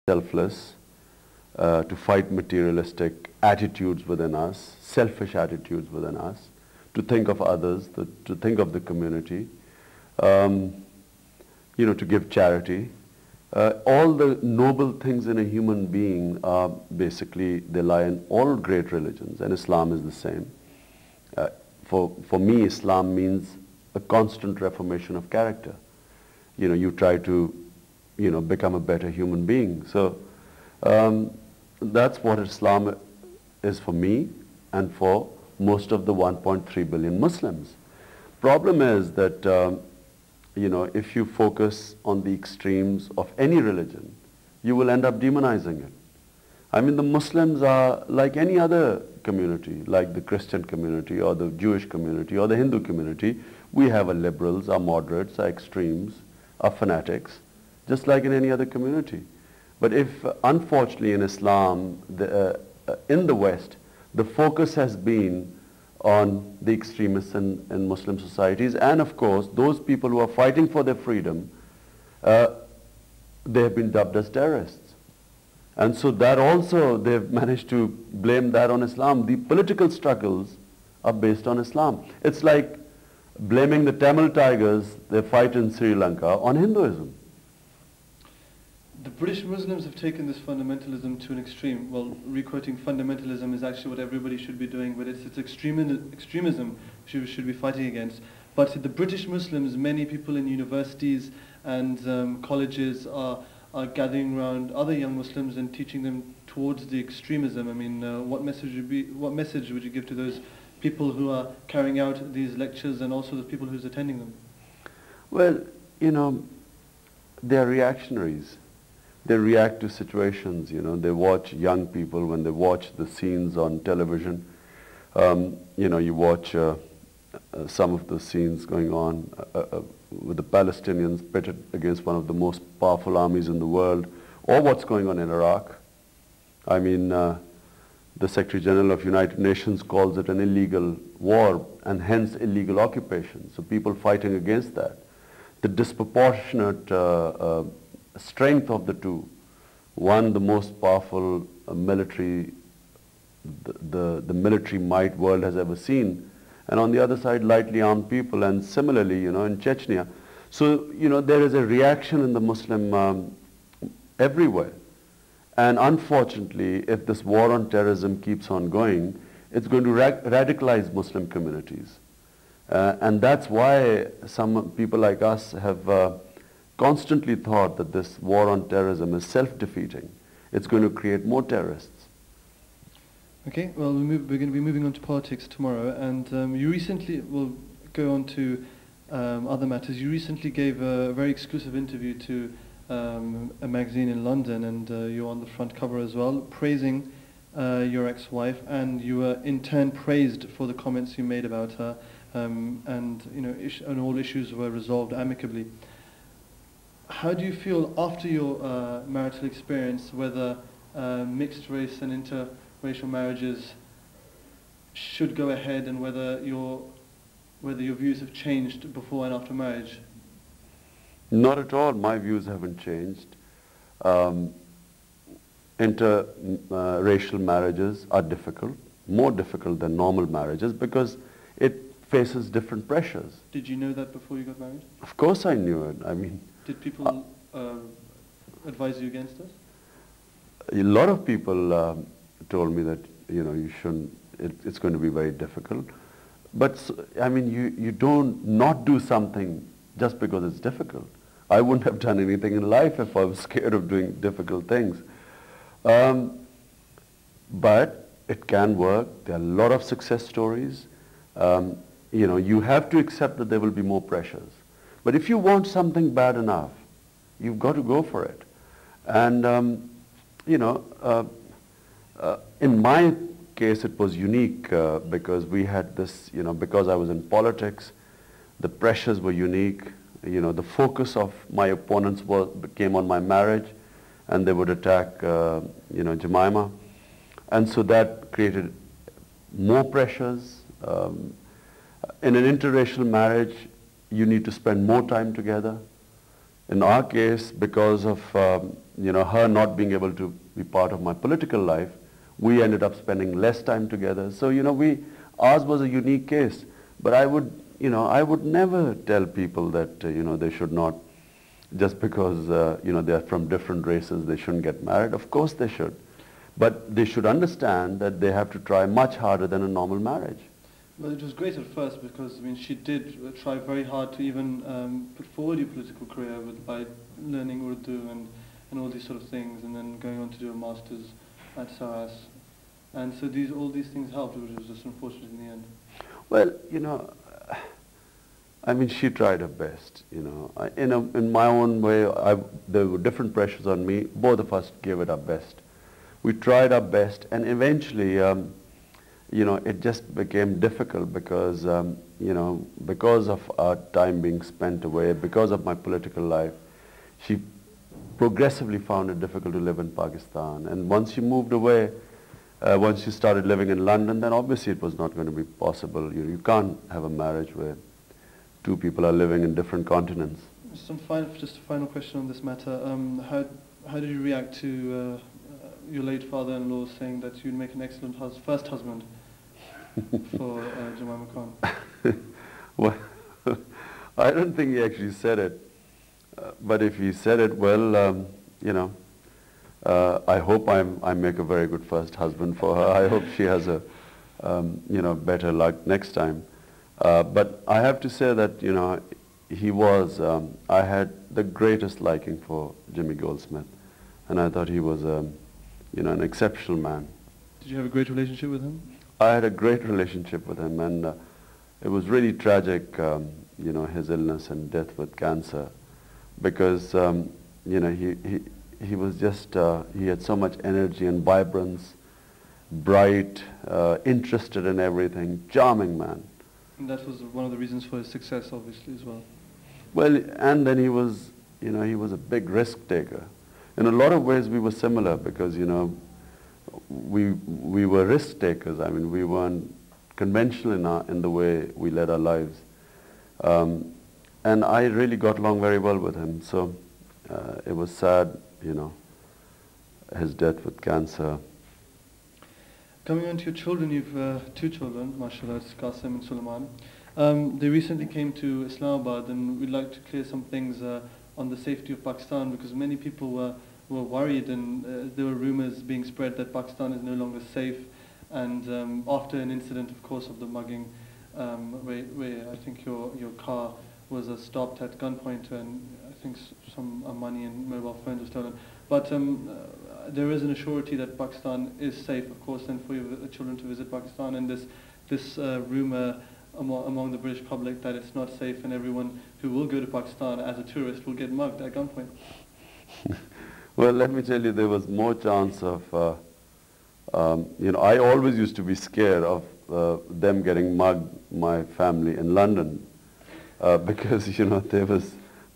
selfless, to fight materialistic attitudes within us, selfish attitudes within us, to think of others, to think of the community, to give charity. All the noble things in a human being are basically, they lie in all great religions, and Islam is the same. For me, Islam means a constant reformation of character. You try to, become a better human being. So that's what Islam is for me and for most of the 1.3 billion Muslims. Problem is that, if you focus on the extremes of any religion, you will end up demonizing it. I mean, the Muslims are like any other community, like the Christian community or the Jewish community or the Hindu community. We have our liberals, our moderates, our extremes, our fanatics, just like in any other community. But if, unfortunately, in Islam, in the West, the focus has been on the extremists in Muslim societies, and of course, those people who are fighting for their freedom, they have been dubbed as terrorists. And so that also, they've managed to blame that on Islam. The political struggles are based on Islam. It's like blaming the Tamil Tigers, they fight in Sri Lanka, on Hinduism. The British Muslims have taken this fundamentalism to an extreme. Well, requoting fundamentalism is actually what everybody should be doing, but it's extremism we should be fighting against. But the British Muslims, many people in universities and colleges are gathering around other young Muslims and teaching them towards the extremism. I mean, what message would you give to those people who are carrying out these lectures and also the people who's attending them? Well, they're reactionaries. They react to situations, they watch young people when they watch the scenes on television. You watch some of the scenes going on with the Palestinians pitted against one of the most powerful armies in the world, or what's going on in Iraq. I mean, the Secretary General of United Nations calls it an illegal war and hence illegal occupation. So people fighting against that. The disproportionate strength of the two. One, the most powerful military, the military might world has ever seen. And on the other side, lightly armed people, and similarly, in Chechnya. So, there is a reaction in the Muslim everywhere. And unfortunately, if this war on terrorism keeps on going, it's going to radicalize Muslim communities. And that's why some people like us have constantly thought that this war on terrorism is self-defeating. It's going to create more terrorists. Okay, well, we're going to be moving on to politics tomorrow, and you recently, we'll go on to other matters. You recently gave a very exclusive interview to a magazine in London, and you're on the front cover as well, praising your ex-wife, and you were in turn praised for the comments you made about her, and all issues were resolved amicably. How do you feel after your marital experience, whether mixed race and interracial marriages should go ahead, and whether your views have changed before and after marriage? Not at all. My views haven't changed. Interracial marriages are difficult, more difficult than normal marriages, because it faces different pressures. Did you know that before you got married? Of course I knew it. I mean, did people advise you against it? A lot of people told me that you shouldn't. It's going to be very difficult. But I mean, you don't not do something just because it's difficult. I wouldn't have done anything in life if I was scared of doing difficult things. But it can work. There are a lot of success stories. You have to accept that there will be more pressures. But if you want something bad enough, you've got to go for it. And, in my case, it was unique because we had this, because I was in politics, the pressures were unique. The focus of my opponents came on my marriage, and they would attack, Jemima. And so that created more pressures. In an interracial marriage, you need to spend more time together. In our case, because of her not being able to be part of my political life, we ended up spending less time together. So ours was a unique case. But I would never tell people that they should not, just because they are from different races, they shouldn't get married. Of course they should, but they should understand that they have to try much harder than a normal marriage. Well, it was great at first because, I mean, she did try very hard to even put forward your political career by learning Urdu and all these sort of things, and then going on to do a master's at SARAS. And so all these things helped, which was just unfortunate in the end. Well, I mean, she tried her best, in my own way, there were different pressures on me. Both of us gave it our best. We tried our best, and eventually, it just became difficult because, because of our time being spent away, because of my political life, she progressively found it difficult to live in Pakistan. And once she moved away, once she started living in London, then obviously it was not going to be possible. You can't have a marriage where two people are living in different continents. Just a final question on this matter. How did you react to your late father-in-law saying that you'd make an excellent first husband for Jemima Khan? Well, I don't think he actually said it. But if he said it, well, I hope I make a very good first husband for her. I hope she has a, better luck next time. But I have to say that, I had the greatest liking for Jimmy Goldsmith. And I thought he was, an exceptional man. Did you have a great relationship with him? I had a great relationship with him, and it was really tragic, his illness and death with cancer, because, he was just, he had so much energy and vibrance, bright, interested in everything, charming man. And that was one of the reasons for his success, obviously, as well. Well, and then he was, he was a big risk taker. In a lot of ways we were similar because, we were risk takers. I mean, we weren't conventional in the way we led our lives. And I really got along very well with him. So it was sad, his death with cancer. Coming on to your children, you've two children, mashallah, it's Qasim and Sulaiman. They recently came to Islamabad, and we'd like to clear some things on the safety of Pakistan, because many people were worried, and there were rumors being spread that Pakistan is no longer safe. And after an incident, of course, of the mugging, where I think your car was stopped at gunpoint, and I think some money and mobile phones were stolen. But there is an assurity that Pakistan is safe, of course, and for your children to visit Pakistan. And this rumor among the British public that it's not safe, and everyone who will go to Pakistan as a tourist will get mugged at gunpoint. Well, let me tell you, there was more chance of, I always used to be scared of them getting mugged, my family in London, because,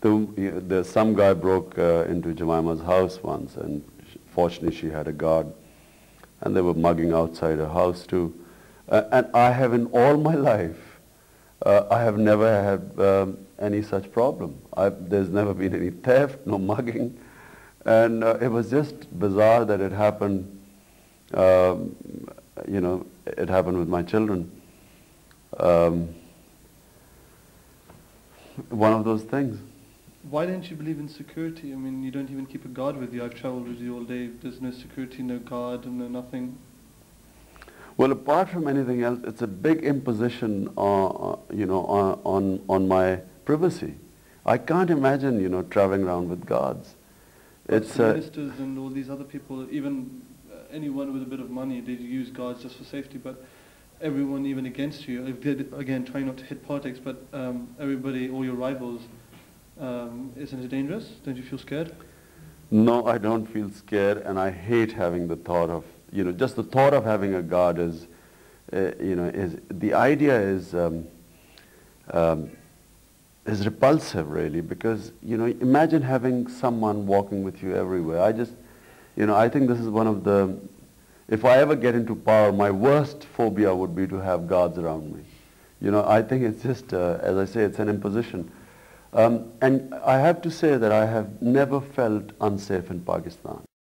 there's some guy broke into Jemima's house once, and fortunately she had a guard, and they were mugging outside her house too. And I have, in all my life, I have never had any such problem. There's never been any theft, no mugging, and it was just bizarre that it happened. It happened with my children. One of those things. Why don't you believe in security? I mean, you don't even keep a guard with you. I've traveled with you all day. There's no security, no guard, and no nothing. Well, apart from anything else, it's a big imposition, on my privacy. I can't imagine, traveling around with guards. It's ministers and all these other people, even anyone with a bit of money, they use guards just for safety. But everyone, even against you, again, trying not to hit politics, but everybody, all your rivals. Isn't it dangerous? Don't you feel scared? No, I don't feel scared, and I hate having the thought of, just the thought of having a guard is, the idea is repulsive, really, because, imagine having someone walking with you everywhere. I think this is one of the, if I ever get into power, my worst phobia would be to have guards around me. I think it's just, as I say, it's an imposition. And I have to say that I have never felt unsafe in Pakistan.